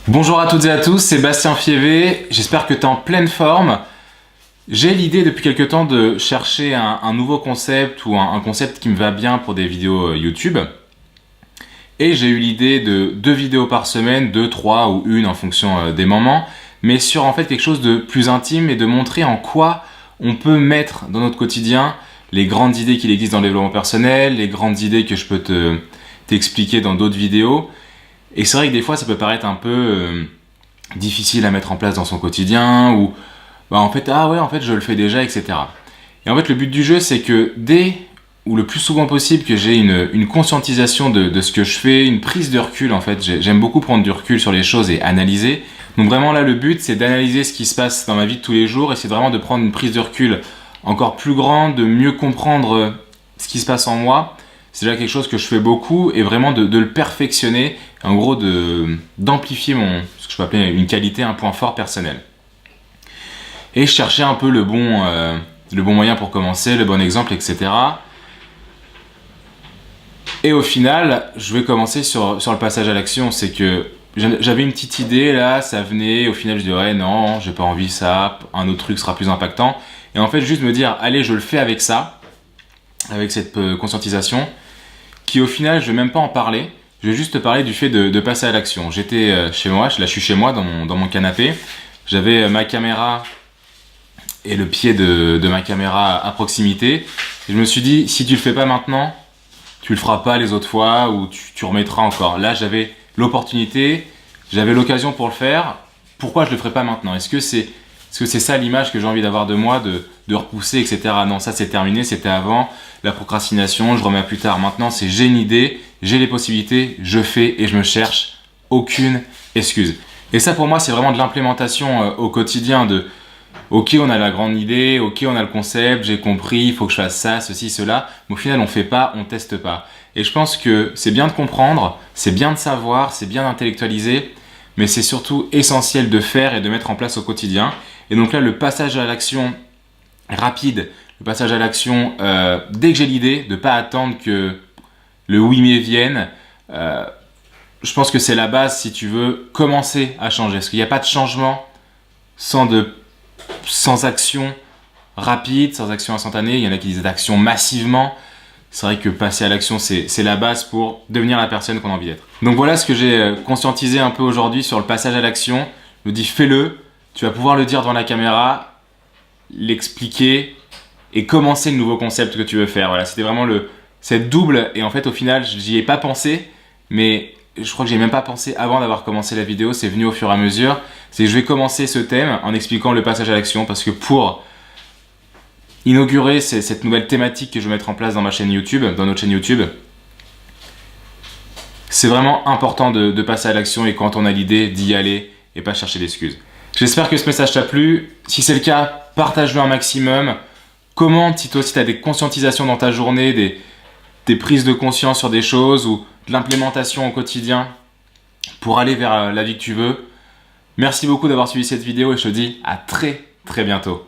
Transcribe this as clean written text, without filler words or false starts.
Bonjour à toutes et à tous, c'est Bastien Fievé, j'espère que tu es en pleine forme. J'ai l'idée depuis quelques temps de chercher un nouveau concept ou un concept qui me va bien pour des vidéos YouTube. Et j'ai eu l'idée de 2 vidéos par semaine, 2, 3 ou une en fonction des moments, mais sur en fait quelque chose de plus intime et de montrer en quoi on peut mettre dans notre quotidien les grandes idées qu'il existe dans le développement personnel, les grandes idées que je peux t'expliquer dans d'autres vidéos. Et c'est vrai que des fois ça peut paraître un peu difficile à mettre en place dans son quotidien ou en fait je le fais déjà, etc. Et en fait le but du jeu c'est que dès ou le plus souvent possible que j'ai une conscientisation de ce que je fais, une prise de recul en fait, j'aime beaucoup prendre du recul sur les choses et analyser. Donc vraiment là le but c'est d'analyser ce qui se passe dans ma vie de tous les jours et c'est vraiment de prendre une prise de recul encore plus grande, de mieux comprendre ce qui se passe en moi. C'est déjà quelque chose que je fais beaucoup et vraiment de le perfectionner, en gros d'amplifier ce que je peux appeler une qualité, un point fort personnel. Et je cherchais un peu le bon moyen pour commencer, le bon exemple, etc. Et au final, je vais commencer sur le passage à l'action. C'est que j'avais une petite idée là, ça venait, au final je dirais non, j'ai pas envie ça, un autre truc sera plus impactant. Et en fait juste me dire, allez je le fais avec ça, avec cette conscientisation, qui au final je vais même pas en parler, je vais juste te parler du fait de passer à l'action. J'étais chez moi, là je suis chez moi dans mon canapé, j'avais ma caméra et le pied de ma caméra à proximité, et je me suis dit si tu le fais pas maintenant, tu le feras pas les autres fois ou tu remettras encore. Là j'avais l'opportunité, j'avais l'occasion pour le faire, pourquoi je le ferais pas maintenant? Est-ce que c'est ça l'image que j'ai envie d'avoir de moi, de repousser, etc. Non, ça c'est terminé, c'était avant, la procrastination, je remets à plus tard. Maintenant c'est j'ai une idée, j'ai les possibilités, je fais et je me cherche aucune excuse. Et ça pour moi c'est vraiment de l'implémentation au quotidien de ok on a la grande idée, ok on a le concept, j'ai compris, il faut que je fasse ça, ceci, cela, mais au final on fait pas, on teste pas. Et je pense que c'est bien de comprendre, c'est bien de savoir, c'est bien d'intellectualiser, mais c'est surtout essentiel de faire et de mettre en place au quotidien. Et donc là, le passage à l'action rapide, le passage à l'action dès que j'ai l'idée, de ne pas attendre que le oui mais vienne, je pense que c'est la base si tu veux commencer à changer. Parce qu'il n'y a pas de changement sans action rapide, sans action instantanée. Il y en a qui disent action massivement. C'est vrai que passer à l'action, c'est la base pour devenir la personne qu'on a envie d'être. Donc voilà ce que j'ai conscientisé un peu aujourd'hui sur le passage à l'action. Je me dis fais-le, tu vas pouvoir le dire devant la caméra, l'expliquer et commencer le nouveau concept que tu veux faire. Voilà, c'était vraiment cette double et en fait au final j'y ai pas pensé, mais je crois que j'ai même pas pensé avant d'avoir commencé la vidéo, c'est venu au fur et à mesure. C'est que je vais commencer ce thème en expliquant le passage à l'action parce que pour inaugurer cette nouvelle thématique que je vais mettre en place dans ma chaîne YouTube, dans notre chaîne YouTube, c'est vraiment important de passer à l'action et quand on a l'idée d'y aller et pas chercher d'excuses. J'espère que ce message t'a plu. Si c'est le cas, partage-le un maximum. Commente si toi aussi tu as des conscientisations dans ta journée, des prises de conscience sur des choses ou de l'implémentation au quotidien pour aller vers la vie que tu veux. Merci beaucoup d'avoir suivi cette vidéo et je te dis à très très bientôt.